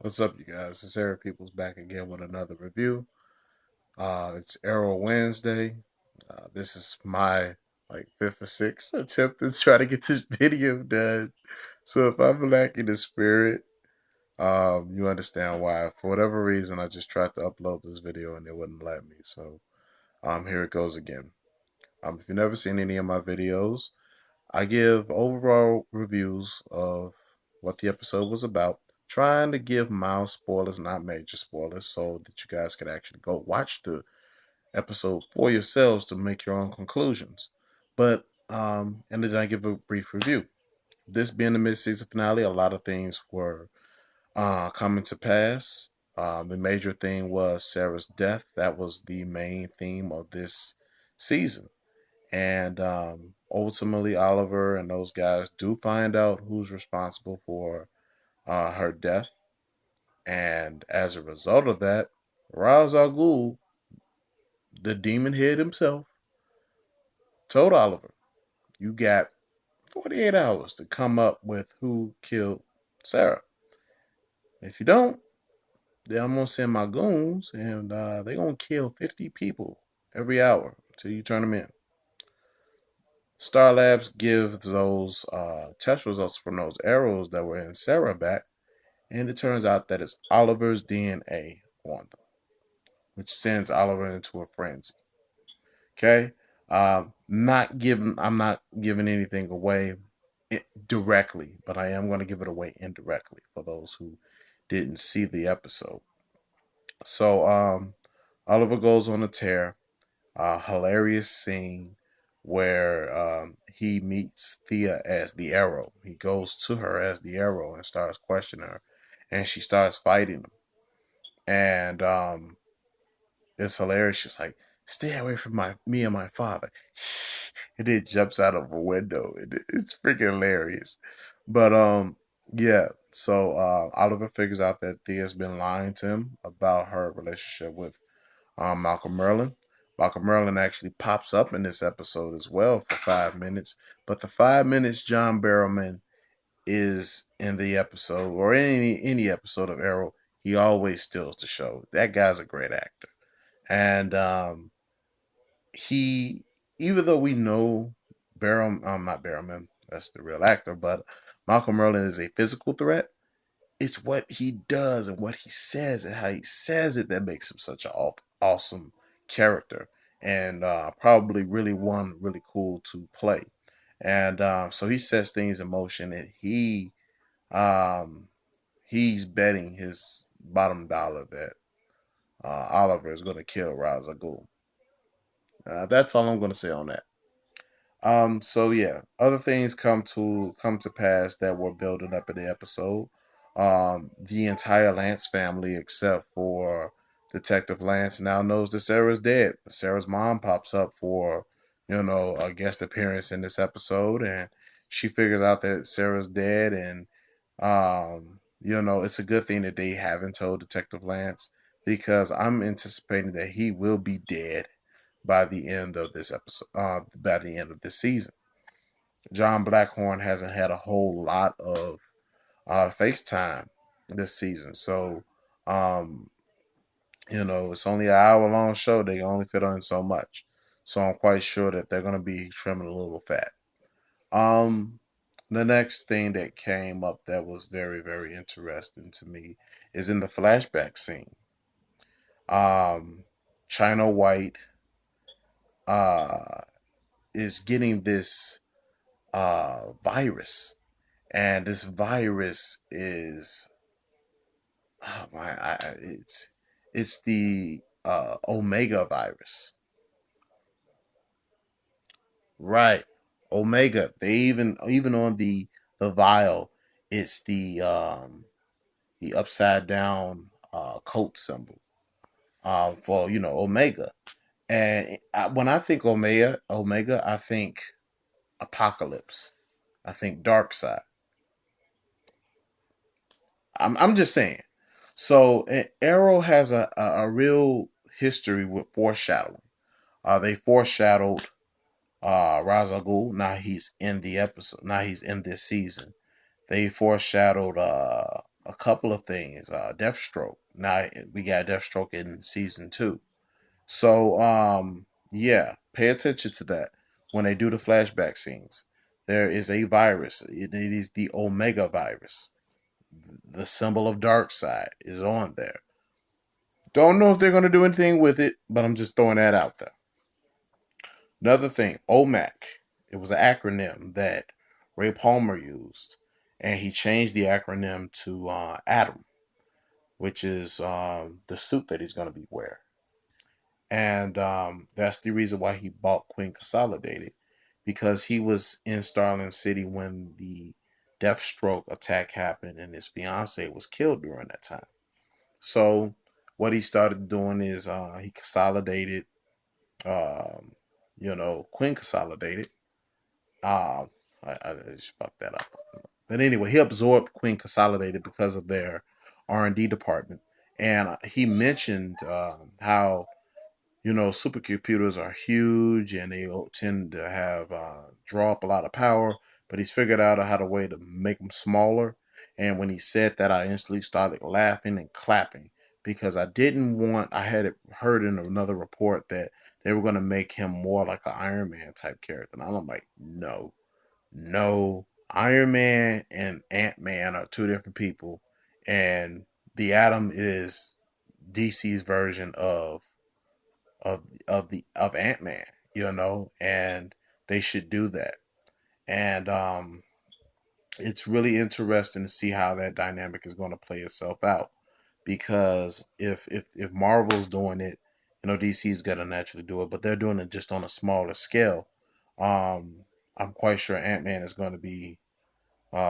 What's up, you guys? It's Eric Peoples back again with another review. It's Arrow Wednesday. This is my fifth or sixth attempt to try to get this video done. So if I'm lacking the spirit, you understand why. For whatever reason, I just tried to upload this video and it wouldn't let me. So here it goes again. If you've never seen any of my videos, I give overall reviews of what the episode was about, trying to give mild spoilers, not major spoilers, so that you guys can actually go watch the episode for yourselves to make your own conclusions. But and then I give a brief review. This being the mid-season finale, a lot of things were coming to pass. The major thing was Sarah's death. That was the main theme of this season. And ultimately, Oliver and those guys do find out who's responsible for her death. And as a result of that, Ra's al Ghul, the demon head himself, told Oliver, "You got 48 hours to come up with who killed Sarah. If you don't, then I'm gonna send my goons, and they're gonna kill 50 people every hour until you turn them in." Star Labs gives those test results from those arrows that were in Sarah back, and it turns out that it's Oliver's DNA on them, which sends Oliver into a frenzy. Okay, I'm not giving anything away directly, but I am going to give it away indirectly for those who didn't see the episode. So, Oliver goes on a tear. Hilarious scene where he meets Thea as the Arrow. He goes to her as the Arrow and starts questioning her, and she starts fighting him. And it's hilarious. She's like, "Stay away from me and my father," and it jumps out of a window. It's freaking hilarious. But yeah. So Oliver figures out that Thea's been lying to him about her relationship with Malcolm Merlin. Malcolm Merlin actually pops up in this episode as well for 5 minutes. But the 5 minutes John Barrowman is in the episode or any episode of Arrow, he always steals the show. That guy's a great actor. And he, even though we know not Barrowman, that's the real actor, but Malcolm Merlin is a physical threat. It's what he does and what he says and how he says it that makes him such an awesome character, and probably really one really cool to play. And so he sets things in motion, and um, he's betting his bottom dollar that Oliver is going to kill Ra's al Ghul. That's all I'm going to say on that. So yeah, other things come to pass that were building up in the episode. The entire Lance family, except for Detective Lance, now knows that Sarah's dead. Sarah's mom pops up for, a guest appearance in this episode, and she figures out that Sarah's dead, and it's a good thing that they haven't told Detective Lance, because I'm anticipating that he will be dead by the end of this episode, by the end of this season. John Blackhorn hasn't had a whole lot of FaceTime this season, so um, it's only an hour long show. They can only fit on so much, so I'm quite sure that they're going to be trimming a little fat. Um, the next thing that came up that was very very interesting to me is in the flashback scene. Um, China White uh, is getting this virus, and this virus is, oh my, it's the Omega virus, right? Omega. They even on the vial, it's the upside down coat symbol for Omega. And when I think Omega, I think Apocalypse. I think Dark Side. I'm just saying. So Arrow has a real history with foreshadowing. They foreshadowed Ra's al Ghul. Now he's in the episode. Now he's in this season. They foreshadowed a couple of things. Deathstroke. Now we got Deathstroke in season 2. So yeah, pay attention to that when they do the flashback scenes. There is a virus. It is the Omega virus. The symbol of dark side is on there. Don't know if they're going to do anything with it, but I'm just throwing that out there. Another thing, OMAC. It was an acronym that Ray Palmer used, and he changed the acronym to Atom, which is the suit that he's going to be wearing. And that's the reason why he bought Queen Consolidated, because he was in Starling City when the Deathstroke attack happened and his fiance was killed during that time. So what he started doing is he consolidated, um, Queen Consolidated. Uh, I just fucked that up. But anyway, he absorbed Queen Consolidated because of their R&D department, and he mentioned how supercomputers are huge and they tend to have draw up a lot of power. But he's figured out how to way to make them smaller. And when he said that, I instantly started laughing and clapping because I didn't want. I had heard in another report that they were going to make him more like an Iron Man type character, and I'm like, no, no. Iron Man and Ant Man are two different people, and the Atom is DC's version of Ant Man, and they should do that. And it's really interesting to see how that dynamic is going to play itself out. Because if Marvel's doing it, DC's got to naturally do it, but they're doing it just on a smaller scale. Um, I'm quite sure Ant Man is going to be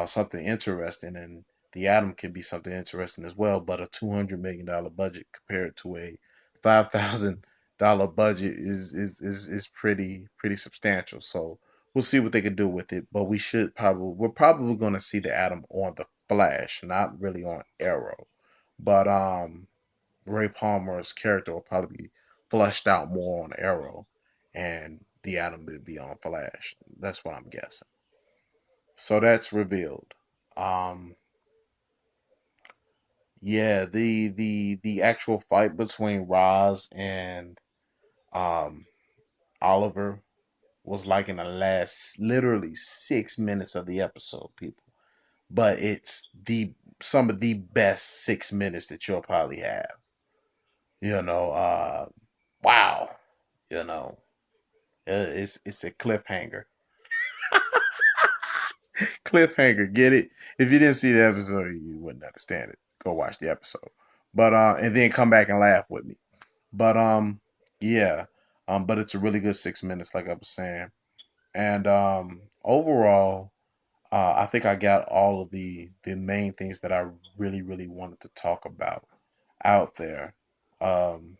something interesting, and the Atom can be something interesting as well. But a $200 million budget compared to a $5,000 budget is pretty substantial. So we'll see what they can do with it. But we're probably going to see the Atom on the Flash, not really on Arrow. But Ray Palmer's character will probably be fleshed out more on Arrow, and the Atom will be on Flash. That's what I'm guessing. So that's revealed. Um, yeah, the actual fight between Roz and um Oliver was like in the last literally 6 minutes of the episode, people. But it's the some of the best 6 minutes that you'll probably have. You know, wow. You know, it's a cliffhanger. Cliffhanger, get it? If you didn't see the episode, you wouldn't understand it. Go watch the episode. But and then come back and laugh with me. But yeah. But it's a really good 6 minutes, like I was saying. And overall, I think I got all of the main things that I really wanted to talk about out there. Um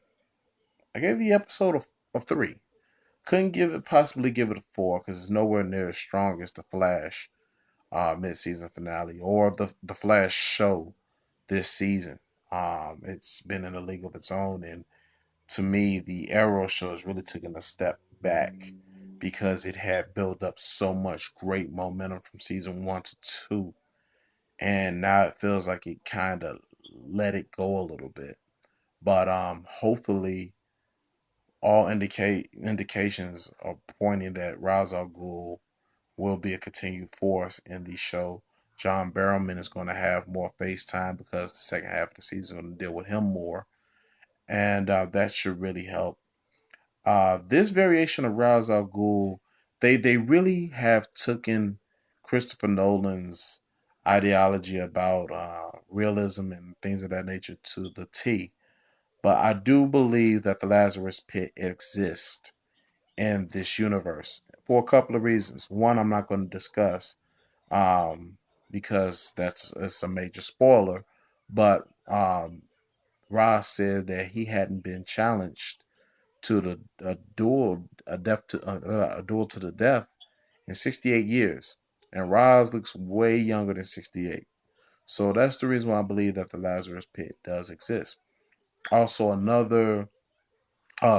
I gave the episode a 3. Couldn't possibly give it a 4 because it's nowhere near as strong as the Flash mid-season finale or the Flash show this season. It's been in a league of its own, and to me, the Arrow show has really taken a step back because it had built up so much great momentum from season 1 to 2, and now it feels like it kind of let it go a little bit. But hopefully, all indications are pointing that Ra's al Ghul will be a continued force in the show. John Barrowman is going to have more face time because the second half of the season is going to deal with him more, and that should really help. This variation of Ra's al Ghul, they really have taken Christopher Nolan's ideology about realism and things of that nature to the T. But I do believe that the Lazarus Pit exists in this universe for a couple of reasons. One, I'm not going to discuss um, because it's a major spoiler. But Ross said that he hadn't been challenged to the a duel to the death in 68 years, and Roz looks way younger than 68. So that's the reason why I believe that the Lazarus Pit does exist. Also, another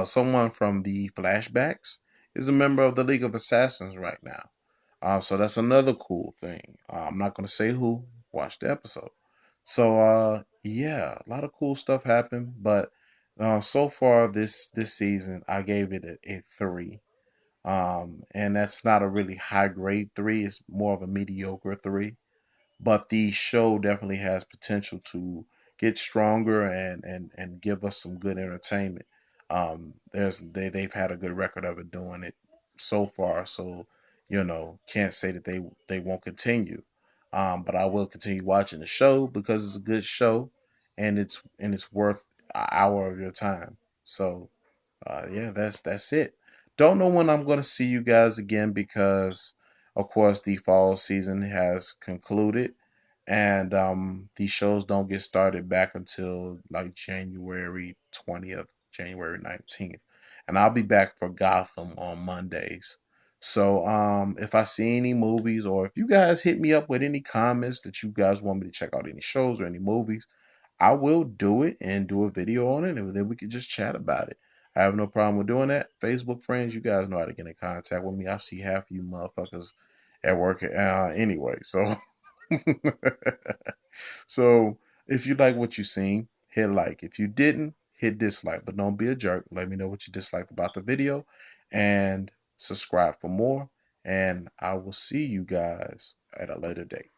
someone from the flashbacks is a member of the League of Assassins right now. So that's another cool thing. I'm not going to say who. Watch the episode. So yeah, a lot of cool stuff happened, but so far this season I gave it a 3. And that's not a really high grade 3, it's more of a mediocre 3, but the show definitely has potential to get stronger and give us some good entertainment. They've had a good record of it doing it so far, so can't say that they won't continue. But I will continue watching the show because it's a good show, and it's worth an hour of your time. So yeah, that's it. Don't know when I'm gonna see you guys again because, of course, the fall season has concluded, and these shows don't get started back until like January 20th, January 19th, and I'll be back for Gotham on Mondays. So if I see any movies, or if you guys hit me up with any comments that you guys want me to check out any shows or any movies, I will do it and do a video on it, and then we could just chat about it. I have no problem with doing that. Facebook friends, you guys know how to get in contact with me. I see half of you motherfuckers at work anyway. So, so if you like what you seen, hit like. If you didn't, hit dislike. But don't be a jerk. Let me know what you disliked about the video, and subscribe for more. And I will see you guys at a later date.